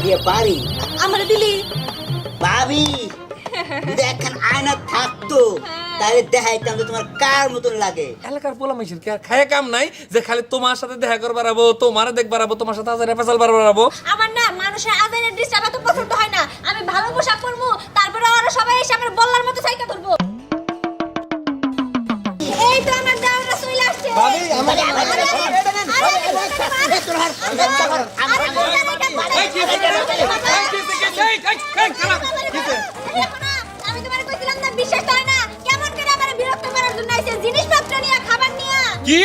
দিয়ে পারি আমার দিলি ভাবি যদি একখান আয়না থাকতো তাহলে দেখাইতাম যে তোমার কার মতন লাগে। এলাকার পোলা মাইশের কি আর খায় কাম নাই যে খালি তোমার সাথে দেখা করবার আবো, তোমার দেখবার আবো, তোমার সাথে আজারে পেছাল বারবার আবো। আমার না মানুষের আজানের ডিস্টার্ব এত পছন্দ হয় না। আমি ভালো পোশাক পরবো, তারপরে ওরা সবাই এসে আমার বল্লার মতো সাইকেল ধরবো। এই তো আমার দাওরা চলে আসছে। ভাবি আমার আমি তোমারে কইছিলাম না বিশ্বাস হয় না। কেমন করে আমারে বিরক্ত করার জন্য আইছে জিনিসপত্র নিয়ে খাবার নিয়ে। কি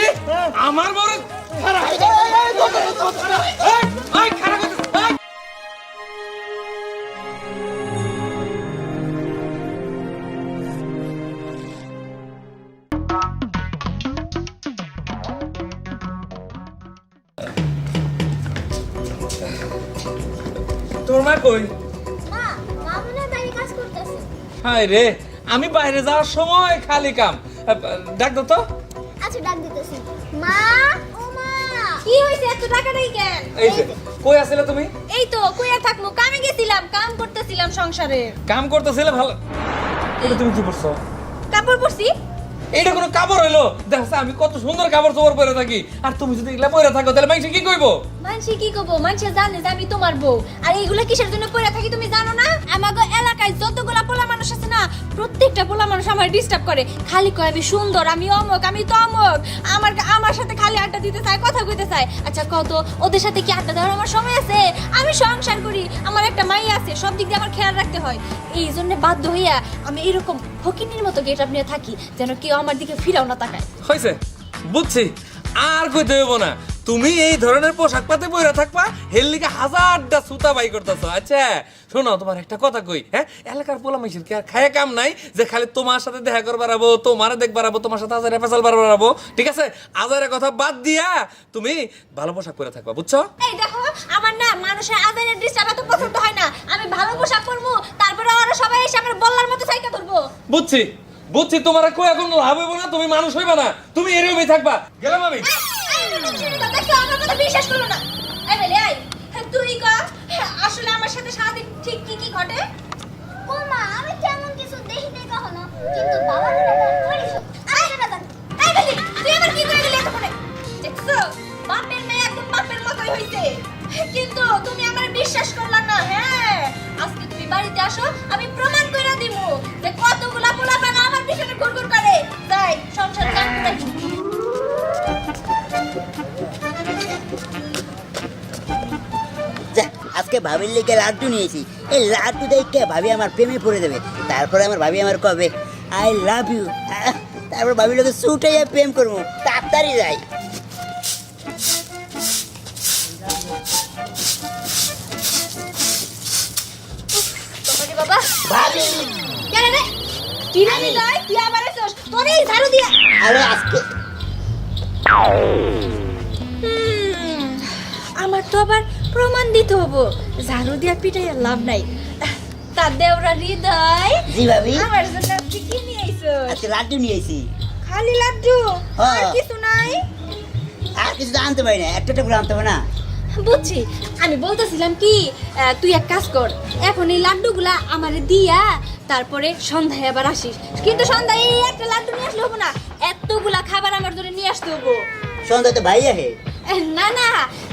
আমার বড় খারাপ এই খারাপ তোর মা কই? মা মামুনা বাড়ি কাজ করতেছে। হায় রে, আমি বাইরে যাওয়ার সময় খালি কাম। ডাক দাও তো। আচ্ছা ডাক দিতেছি। মা ও মা কি হইছে এত টাকা নাই কেন? এই যে কই আছিলে তুমি? এই তো কইয়া থাকমু, কামে গেছিলাম, কাম করতেছিলাম সংসারে। কাম করতেছিলে ভালো। এটা তুমি কি করছো? কাপড় পরছি। এটা কোনো কাপড় হইলো? দেখছ আমি কত সুন্দর কাপড় চোপড় পরে থাকি, আর তুমি যদি এগুলা পরে থাকো তাহলে মানুষ কি কইবো? মানসি কি কইবো? মানসি জানে যে আমি তোমার বউ। আর এইগুলা কিসের জন্য পরে থাকি তুমি জানো না? আমাগো এলাকায় যতগুলা পোলা মানুষ আছে না, প্রত্যেকটা পোলা মানুষ আমার ডিস্টার্ব করে। খালি কয় আমি সুন্দর, আমি অমক, আমি তমক। আমার সাথে খালি আড্ডা দিতে চায়, কথা কইতে চায়। আচ্ছা কত ওদের সাথে কি আড্ডা দেওয়ার আমার সময় আছে? আমি সংসার করি, আমার একটা মাই আছে, সব দিক দিয়ে আমার খেয়াল রাখতে হয়। এই জন্য বাধ্য হইয়া আমি এরকম ফকিনির মতো গেটআপ নিয়ে থাকি, যেন কেউ আমার দিকে ফিরাও না তাকায়। হইছে, বুঝছি, আর কইতে হইব না। তুমি এই ধরনের পোশাক পাতে পরে থাকবা, হেল লিগে হাজারটা সুতা বাই করতেছো। আচ্ছা শোনো, তোমার একটা কথা কই, হ্যাঁ, এলাকার পোলা মাইশের কি আর খায় কাম নাই যে খালি তোমার সাথে দেখা করবার আবো, তোমার দেখবার আবো, তোমার সাথে আজারে পেছাল বারবার আবো। ঠিক আছে, আজারের কথা বাদ দিয়া তুমি ভালো পোশাক পরে থাকবা, বুঝছো? এই দেখো আমার না মানুষের আজানের ডিস্টার্ব এত পছন্দ হয় না। আমি ভালো পোশাক পরবো, তারপরে ওরা সবাই এসে আমার বল্লার মতো সাইকেল ধরবো। বুঝছি বুঝছি, তোমার কই এখন লাভ হইব না, তুমি মানুষ হইবা না, তুমি এরকমই থাকবা। গেলাম আমি। বিশ্বাস করো না। এই বলে আই তুই ক আসলে আমার সাথে সারাদিন ঠিক কি কি ঘটে? ও মা আমি তেমন কিছু দেখি নাই কখনো, কিন্তু বাবা করিস। এই বলে তুই আবার কি করে দিলি এতক্ষণে? দেখছো বাপের মেয়ে একদম বাপের মতোই হইছে, কিন্তু তুমি আমার বিশ্বাস করলা না। হ্যাঁ আজকে তুমি বাড়িতে আসো, আমি প্রমাণ কইরা দিমু যে কতগুলা পোলাপান আমার পিছনে ঘুরঘুর করে। যাই সংসার কাম করে। আজকে ভাবির লিগে লাড্ডু নিয়েছি, এই লাড্ডু দেখে ভাবি আমার প্রেমে পড়ে দেবে। তারপরে আমার ভাবি আমার কবে আই লাভ ইউ, তারপর ভাবির লোকে ছুটাইয়া প্রেম করবো, তাড়াতাড়ি যাই। বাবা ভাবি কেন রে কি রে লয় তুই আবার এসেছ তোরে ঝাড়ু দিয়া? আরে আজকে আমার তো আবার প্রমাণ দিতে হবো, ঝাড়ু দিয়া পিটাইয়া লাভ নাই। তার দেওরা হৃদয় জি ভাবি, আমার জন্য তুই কি নিয়ে আইছো? আজকে লাড্ডু নিয়েছি। খালি লাড্ডু আর হ্যাঁ। কিছু নাই? আর কিছু তো আনতে পারি না, একটা করে আনতে হবে না। বুঝছি, আমি বলতেছিলাম কি তুই এক কাজ কর, এখন এই লাড্ডুগুলা আমারে দিয়া তারপরে সন্ধ্যায় আবার আসিস। কিন্তু সন্ধ্যায় এই একটা লাড্ডু নিয়ে আসলে হবো না, এতগুলা খাবার আমার জন্য নিয়ে আসতে হবো। সন্ধ্যা তো ভাই আহে। না না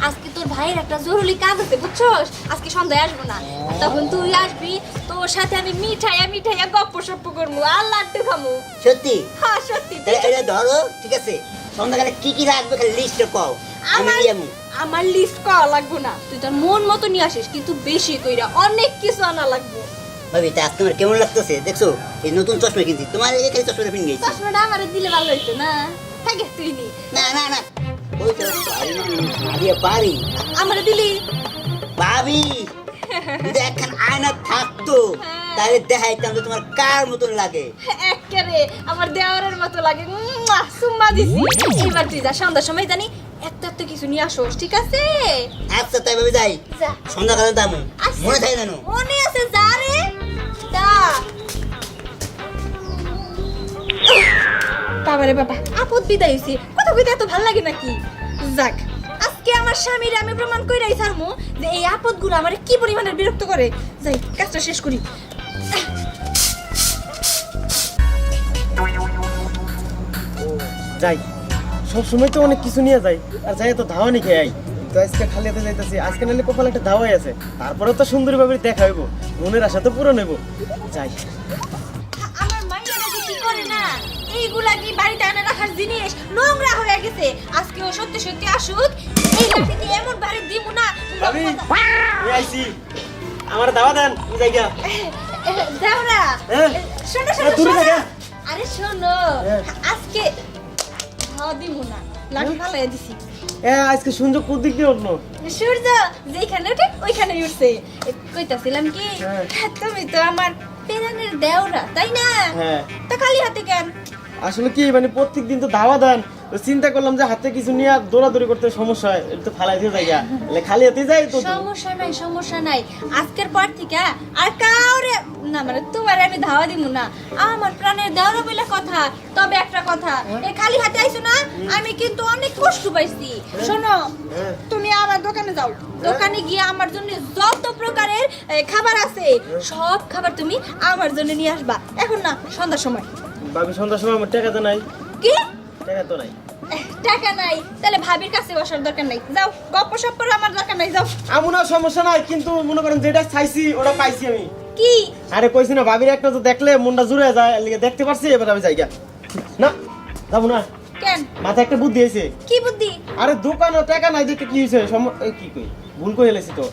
আজকে তোর ভাইয়ের একটা জরুরি কাজ আছে বুঝছস, আজকে সন্ধ্যায় আসবো না। তখন তুই আসবি, তোর সাথে আমি মিঠাইয়া গপ্প সপ্প করবো আর লাড্ডু খামু। সত্যি? হ্যাঁ সত্যি। তাহলে এটা ধরো, ঠিক আছে, সন্ধ্যাকালে কি কি লাগবে খালি লিস্টটা কও, আমি নিয়ে আমু। আমার লিস্ট করা লাগবো না, তুই তোর মন মতো নিয়ে আসিস, কিন্তু বেশি কইরা অনেক কিছু আনা লাগবে। ভাবি তা তোমার কেমন লাগতেছে দেখছো? এই নতুন চশমা কিনছি, তোমার এই খালি চশমাটা কিনে গেছি। চশমাটা আমারে দিলে ভালো হইতো না? থাকে তুই নি। না না না, ওই তো দিয়ে পারি। আমারে দিলি ভাবি যদি একখান আয়না থাকতো তাহলে দেখাইতাম যে তোমার কার মতন লাগে। একেবারে আমার দেওয়ারের মতো লাগে। সুম্মা দিছি। এবার তুই যা, সন্ধ্যার সময় জানি একটা কিছু নিয়ে আসোস, ঠিক আছে? আচ্ছা তাই ভাবি যাই, যা। সন্ধ্যাকালে দামু মনে থাকে জানো? মনে আছে, যা রে যা। বাবারে বাবা, আপদ বিদায় হইছি, কথা কইতে এত ভাল লাগে নাকি? যাক, আজকে আজকে আমার স্বামীর আমি প্রমাণ কইরাই ছাড়মু যে এই আপদগুলো আমারে কি পরিমাণে বিরক্ত করে। যাই কাজটা শেষ করি। যাই সব সময় তো অনেক কিছু নিয়ে যাই আর যাই তো ধাওয়ানি খেয়ে আই, তো আজকে খালি হাতে যাইতেছি। আজকে নাহলে কপালে একটা ধাওয়াই আছে, তারপরে তো সুন্দরী ভাবে দেখা হইব, মনের আশা তো পূরণ হইব। যাই আমার মাইয়ারা যে কি করে না, এইগুলা কি বাড়িতে আনা রাখার জিনিস নোংরা হয়ে গেছে। আজকে ও সত্যি সত্যি আসুক, এই লাঠি দিয়ে এমন বাড়ি দিব না। ভাবি আমি আইছি, আমার দাওয়া দেন আমি যাই গিয়া। দেওরা হ্যাঁ? শোনো এ, দূরে শোনো থাকা। আরে শোনো, হ্যাঁ। আজকে হাওয়া দিব না, লাঠি ফালাই দিছি। আজকে সুযোগ কোন দিক দিয়ে উঠলো? সূর্য যেখানে ওঠে ওইখানে উঠছে। কইতাছিলাম কি, হ্যাঁ। তুমি তো আমার পেরানের দেওরা তাই না? হ্যাঁ। তা খালি হাতে কেন? আসলে কি মানে প্রত্যেক দিন তো দাওয়া দেন, তো চিন্তা করলাম যে হাতে কিছু নিয়ে দৌড়াদৌড়ি করতে সমস্যা হয়, এটা তো ফালাই দিয়ে যাই গা। তাহলে খালি হাতে যাই তো। সমস্যা নাই সমস্যা নাই, আজকের পর থেকে আর কাউরে না মানে তোমার আমি ধাওয়া দিব না। আমার প্রাণের দেওরা বলে কথা। তবে একটা কথা, এই খালি হাতে আইছো না, আমি কিন্তু অনেক কষ্ট পাইছি। শোনো, তুমি আমার দোকানে যাও, দোকানে গিয়ে আমার জন্য যত প্রকারের খাবার আছে সব খাবার তুমি আমার জন্য নিয়ে আসবা। এখন না, সন্ধ্যার সময়। ভাবি সন্ধ্যার সময় আমার টাকা তো নাই। কি টাকা তো নাই। টাকা নাই? তাহলে ভাবির কাছে বসার দরকার নাই, যাও গপ্প সপ করে আমার দরকার নাই, যাও। আমার সমস্যা নাই, কিন্তু মনে করেন যেটা চাইছি ওটা পাইছি আমি। কি আরে কইছি না ভাবির একটা তো দেখলে মনটা জুড়ে যায়, এর লিগে দেখতে পারছি, এবার আমি যাই গা। না যাবো না, কেন? মাথায় একটা বুদ্ধি হয়েছে। কি বুদ্ধি? আরে দোকানে টাকা নাই দেখে কি হয়েছে, কি কই ভুল করে এলেছি তো।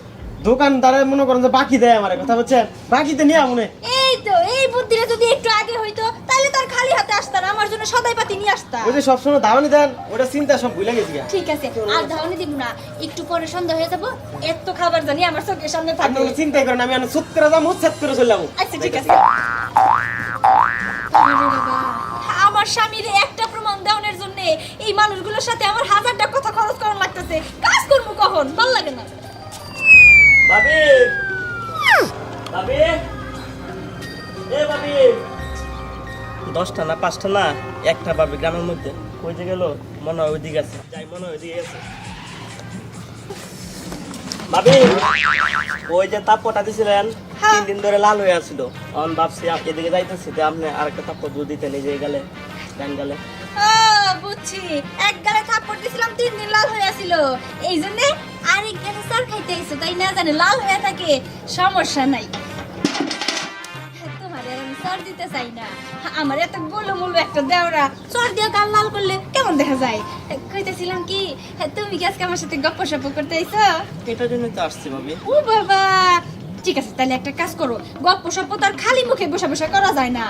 দোকানদারে মনে করেন যে বাকি দেয় আমার, কথা বলছেন বাকিতে নিয়ে মনে। এই তো, এই বুদ্ধিটা যদি একটু আগে হইতো তাহলে তার খালি হাতে আসতা না, আমার জন্য সদাই পাতি নিয়ে আসতা। ওই যে সবসময় দাওয়ানি দেন, ওটা চিন্তা সব ভুলে গেছি গা। ঠিক আছে, আর ধাওয়ানি দিব না, একটু পরে সন্ধ্যা হয়ে যাবো, এত খাবার জানি আমার চোখের সামনে আপনি থাকবে। কোনো চিন্তাই করেন, আমি সুত করে যাবো, সেট করে চললাম। আচ্ছা ঠিক আছে। আমার স্বামীর একটা প্রমাণ দেওয়ানোর জন্য এই মানুষগুলোর সাথে আমার হাজারটা কথা খরচ করার লাগতেছে। কাজ করবো কখন, ভাল লাগে না। ভাবি ভাবি এ ভাবি, 10টা না 5টা না একটা ভাবি গ্রামের মধ্যে কই যে গেল, মনে হয় ওইদিকে আছে। যাই, মনে হয় ওইদিকে আছে। ভাবি ওই যে তাপ্পটা দিছিলেন 3 দিন ধরে লাল হয়ে আছিল, আমি ভাবছি এদিকে যাইতেছি তো আপনি আরেকটা তাপ্প দুধ দিতেন, এই যে গেলে গান গেলে। বুঝছি, এক গালে থাপ্পড় দিছিলাম 3 দিন লাল হয়ে আছিল, এই জন্য আরেক গালে চর খাইতে আইছো তাই না, জানে লাল হয়ে থাকে। সমস্যা নাই, তোমার আর আমি চর দিতে চাই না। আমার এত গোলমূল একটা দেওরা, চর দিয়ে গাল লাল করলে কেমন দেখা যায়। কইতেছিলাম কি, তুমি কি আজকে আমার সাথে গপ্প সপ্প করতে আইছো? এটার জন্য তো আসছি ভাবি। ও বাবা, ঠিক আছে তাহলে একটা কাজ করো, গপ্প সপ্প তো আর খালি মুখে বসে বসে করা যায় না।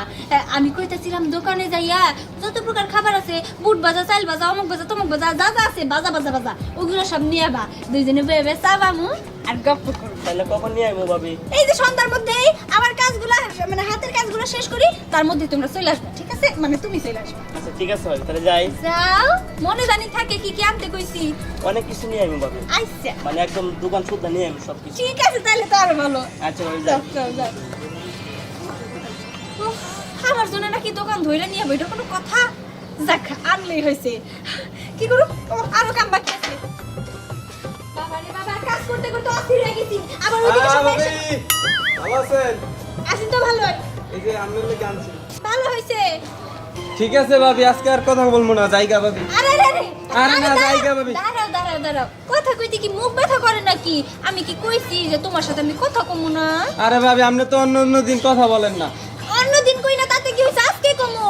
আমি কইতেছিলাম দোকানে যাইয়া যত প্রকার খাবার আছে, বুট ভাজা, চাল ভাজা, অমুক ভাজা, তমুক ভাজা, যা যা আছে বাজা বাজা বাজা, ওগুলো সব নিয়ে আবা, দুইজনে বয়ে বয়ে চা বামু আর গপ্প করবো। তাহলে কখন নিয়ে আইবো ভাবি? এই যে সন্ধ্যার মধ্যেই আমার কাজগুলো মানে হাতের কাজগুলো শেষ করি, তার মধ্যে তোমরা চলে আসবে, ঠিক আছে? মানে তুমি চলে আসবে। আচ্ছা ঠিক আছে ভাবি, তাহলে যাই। যাও, মনে জানি থাকে কি কি আনতে কইছি। অনেক কিছু নিয়ে আইবো ভাবি, আচ্ছা মানে একদম দোকান শুদ্ধ নিয়ে আইবো সব কিছু। ঠিক আছে, তাহলে তো আরো ভালো। আচ্ছা ভাবি যাও যাই। যাও যাও। উফ, আমার জন্য নাকি দোকান ধইরা নিয়ে বইটা কোনো কথা? যাক, আনলেই হয়েছে। কি করব, আরো কাম বাকি আছে। বাবা রে বাবা, কাজ করতে করতে অস্থির হয়ে গেছি। আবার ওইদিকে সবাই এসে ভালো আছেন? আসেন তো ভালো হয়। এই যে আপনার লেগে আনছি। ভালো হয়েছে। ঠিক আছে ভাবি, আজকে আর কথা বলবো না, জায়গা ভাবি। আরে রে রে, আরে না, দাঁড়াও, জায়গা ভাবি। দাঁড়াও দাঁড়াও দাঁড়াও, কথা কইতে কি মুখ ব্যথা করে নাকি? আমি কি কইছি যে তোমার সাথে আমি কথা কমু না? আরে ভাবি, আপনি তো অন্য অন্য দিন কথা বলেন না। অন্যদিন কই না, তাতে কি হইছে, আজকে কমু।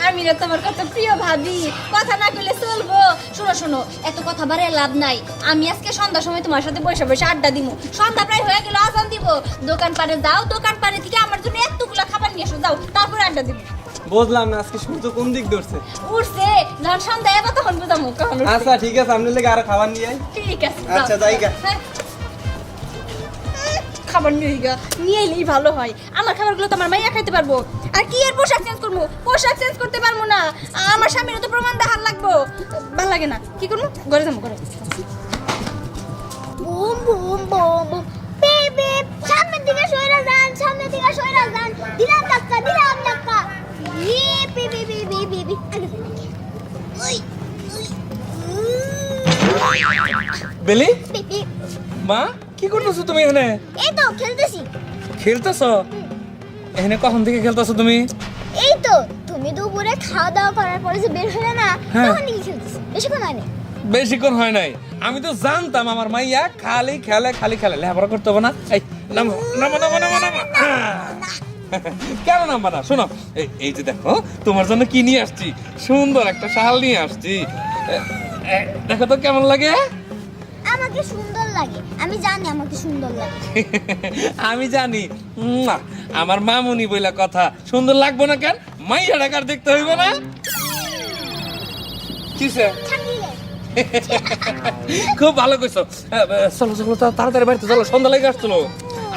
আমি না তোমার কত প্রিয় ভাবি, কথা না কইলে চলবো? শোনো শোনো, এত কথা বাড়ে লাভ নাই। আমি আজকে সন্ধ্যার সময় তোমার সাথে বসে বসে আড্ডা দিমু। সন্ধ্যা প্রায় হয়ে গেল, আজান দিব। দোকান পারে যাও, দোকান পারে থেকে আমার জন্য এতগুলা খাবার নিয়ে এসো, যাও, তারপরে আড্ডা দিব। বুঝলাম না আজকে সূর্য কোন দিক ধরছে। উঠছে, যখন সন্ধ্যা এবার তখন বুঝামু কখন উঠছে। আচ্ছা ঠিক আছে, আপনার লেগে আরো খাবার নিয়ে আই। ঠিক আছে, আচ্ছা, জায়গা। হ্যাঁ। খাবার নিয়ে গা, নিয়ে এলেই ভালো হয়। আমার খাবারগুলো তো আমার মাইয়া খাইতে পারবো। আর কি এর পোশাক চেঞ্জ করবো? পোশাক চেঞ্জ করতে পারবো না, আমার স্বামীর তো প্রমাণ দেখার লাগবো। ভাল লাগে না, কি করবো? ঘরে যাবো, ঘরে। বুম বুম বুম বুম পিপ পিপ, সামনের দিকে সইরা যান, সামনের দিকে সইরা যান, দিলাম ধাক্কা, দিলাম ধাক্কা, পিপ পিপ পিপ পিপ পিপ, আগে যান। ওই ওই বেলি পিপ পিপ। মা কি করতেছো তুমি এখানে এই তো খেলতেছি। খেলতেছো এখানে কখন থেকে খেলতেছো তুমি এই তো তুমি দুপুরে খাওয়া দাওয়া করার পরে যে বের হলে না, হ্যাঁ। তখন কি খেলতেছি, বেশিক্ষণ হয়নি। বেশিক্ষণ হয় নাই আমি তো জানতাম আমার মাইয়া খালি খেলে লেখাপড়া করতে হবে না এই নামো নামো নামো নামো নামো কেন নামবা না শোনো এই যে দেখো তোমার জন্য কি নিয়ে আসছি সুন্দর একটা শাল নিয়ে আসছি দেখো তো কেমন লাগে আমাকে সুন্দর লাগে, আমি জানি আমাকে সুন্দর লাগে। আমি জানি আমার মামুনি বইলা কথা সুন্দর লাগবো না কেন মাইয়া ডাকার দেখতে হইব না কিসে থাকিলে খুব ভালো কইছো চলো চলো তাড়াতাড়ি বাড়িতে চলো সন্ধ্যা লাগে আসছিল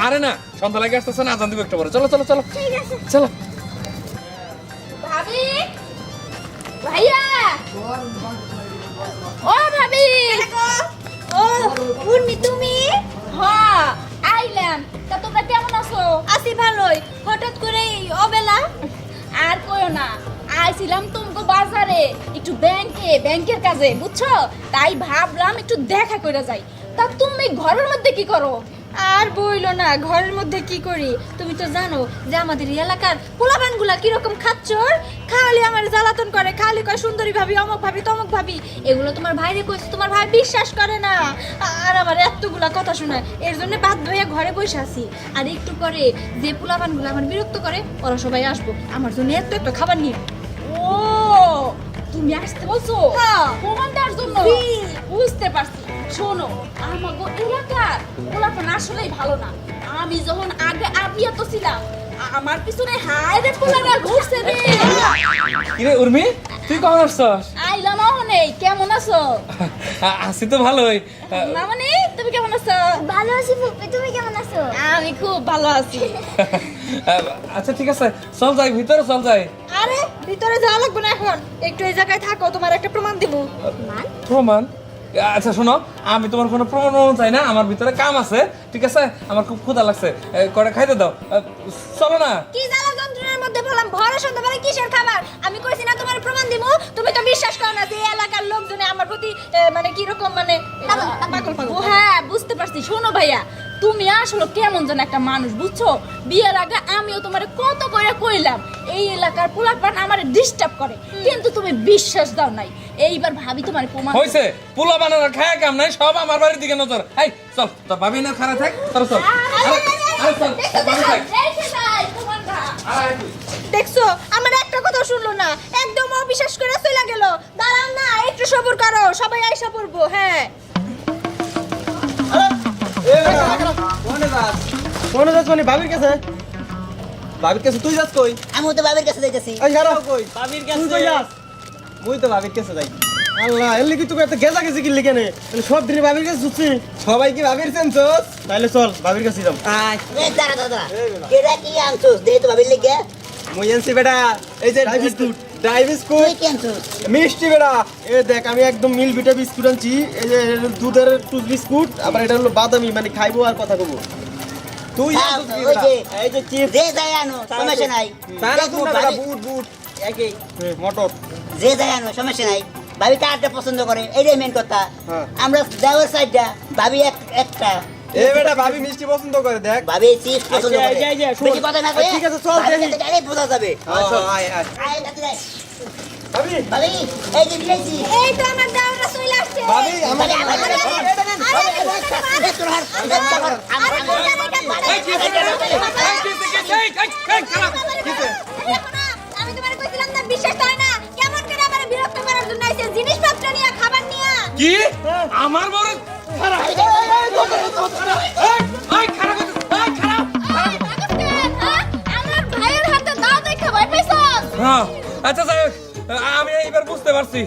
আরে না সন্ধ্যা লাগে আসতেছে না আজান দিব একটু পরে চলো চলো চলো ঠিক আছে। চলো ভাবি ভাইয়া ও ভাবি ও উর্মি তুমি হ্যাঁ আইলাম তা তোমরা কেমন আছো আছি ভালোই হঠাৎ করে এই অবেলা আর কইও না আইছিলাম তুমকো বাজারে একটু ব্যাংকের কাজে বুঝছো তাই ভাবলাম একটু দেখা করে যাই তা তুমি ঘরের মধ্যে কি করো আর বইলো না ঘরের মধ্যে কি করি তুমি তো জানো যে আমাদের এই এলাকার পোলাপানগুলা কিরকম খাচ্চর খালি আমার জ্বালাতন করে খালি কয় সুন্দরী ভাবি অমুক ভাবি তমুক ভাবি এগুলো তোমার ভাইরে কইছে তোমার ভাই বিশ্বাস করে না আর আমার এতগুলা কথা শোনায় এর জন্য বাধ্য হয়ে ঘরে বসে আছি আর একটু পরে যে পোলাপানগুলো আমার বিরক্ত করে ওরা সবাই আসবো আমার জন্য এত খাবার নিয়ে ও তুমি আসতে বলছো প্রমাণ দেওয়ার জন্য বুঝতে পারছি শোনো আমাগো এলাকার পোলাপান আসলেই ভালো না আমি যখন আগে আবিয়া তো ছিলাম আমার পিছনে হায় রে পোলারা ঘুরছে রে কিরে উর্মি তুই কখন আসছস আইলাম অনেক কেমন আছো আছি তো ভালোই মামনি তুমি কেমন আছো ভালো আছি ফুপি, তুমি কেমন আছো? আমি খুব ভালো আছি আচ্ছা ঠিক আছে চল যাই ভিতরে চল যাই আরে ভিতরে যাওয়া লাগবে না এখন একটু এই জায়গায় থাকো তোমার একটা প্রমাণ দিব প্রমাণ আচ্ছা শোনো আমি তোমার কোনো প্রমাণ চাই না আমার ভিতরে কাম আছে ঠিক আছে আমার খুব ক্ষুধা লাগছে কটা খাইতে দাও চলো না কি জ্বালা যন্ত্রণার মধ্যে বললাম ভরা সন্ধ্যাবেলা কিসের খাবার আমি কইছি না তোমার প্রমাণ দিব তুমি তো বিশ্বাস করো না যে এই এলাকার লোকজনে আমার প্রতি মানে কি রকম মানে ও হ্যাঁ বুঝতে পারছি শোনো ভাইয়া তুমি আসলে কেমন যেন একটা মানুষ বুঝছো বিয়ের আগে আমিও তোমার কত কইরা কইলাম এই এলাকার পোলাপান আমার ডিস্টার্ব করে কিন্তু তুমি বিশ্বাস দাও নাই এইবার ভাবি তোমার প্রমাণ হইছে পোলা বানানোর খায়া কাম নাই সব আমার বাড়ির দিকে নজর এই চল তোর ভাবি না খারাপ থাক তোর চল আরে চল তোর ভাবি থাক আরে দেখছো আমার একটা কথা শুনলো না একদম অবিশ্বাস করে চলে গেল দাঁড়াও না একটু সবর করো সবাই আইসা পড়বো হ্যাঁ কোনে যাস মানে বাবির কাছে? বাবির কাছে তুই যাস কই? আমি তো বাবির কাছে যাইতেছি এই খারাপ কই? বাবির তুই কাছে কই যাস? মুই তো বাবির কাছে যাই। আল্লাহ এলি কি তুমি এত গেজা গেছি কি লিখেনে? সব দিন বাবির কাছে ছুটছি। সবাই কি বাবির চেনছস? তাইলে চল বাবির কাছে যাম। আয় এ দাঁড়া দাঁড়া কেডা কি আনছস দে তো বাবির লেগে মুই এনছি বেটা এই যে ডাই বিস্কুট তুই কি আনছস মিষ্টি বেটা এ দেখ আমি একদম মিল বিটা বিস্কুট আনছি এই যে দুধের টুথ বিস্কুট আবার এটা হলো বাদামি মানে খাইবো আর কথা কইবো তুই আনছস কি ওই বেটা? যে এই যে চিপস যে যাই আনো সমস্যা নাই সারা দেখো, তুই ভাবি- বুট বুট একই মটর যে যাই আনো সমস্যা নাই ভাবি কারটা পছন্দ করে এইটাই মেন কথা হ্যাঁ। আমরা দেওয়ার সাইডটা ভাবি একটা এ বেটা ভাবি মিষ্টি পছন্দ করে দেখ ভাবি চিপস পছন্দ আচ্ছা, করে এই যে, শোন। বেশি কথা না কয়ে ঠিক আছে, চল, ভাবির দেখি। কাছে গেলেই বোঝা যাবে আয় আয় আয় নাতি রে। ভাবি ভাবি এই যে দিয়েছি এই তো আমার দাওরা চলে আসছে ভাবি আমার ভাবি, ভাবি, ভাবি, ভাবি, এ তোর হাত, এ তোর হাত, আমার আমি তোমারে কইছিলাম না বিশ্বাস হয় না কেমন করে আমার বিরক্ত করার জন্য আইছে জিনিসপত্র নিয়ে খাবার নিয়ে কি আমার বড় খারাপ এই খারাপ খারাপ আমার ভাইয়ের হাতে দাও দেখা ভয় পাইছস হ্যাঁ আচ্ছা যাই হোক, আমি এইবার বুঝতে পারছি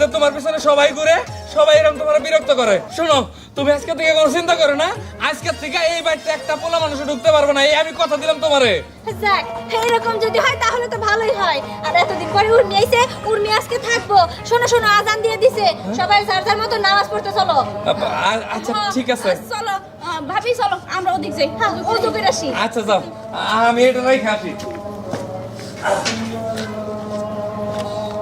যে তোমার পিছনে সবাই ঘুরে সবাই এরকম তোমার বিরক্ত করে শোনো তুমি আজকে থেকে কোনো চিন্তা করো না আজকে থেকে এই বাড়িতে একটা পোলা মানুষ ঢুকতে পারবে না এই আমি কথা দিলাম তোমারে যাক এরকম যদি হয় তাহলে তো ভালোই হয় আর এতদিন পরে উর্মি আইছে উর্মি আজকে থাকবো শোনো শোনো আজান দিয়ে দিছে সবাই যার যার মতো নামাজ পড়তে চলো আচ্ছা ঠিক আছে চলো ভাবি চলো আমরা ওদিক যাই ওযু করে আসি আচ্ছা যাও আমি এটা রাই খাসি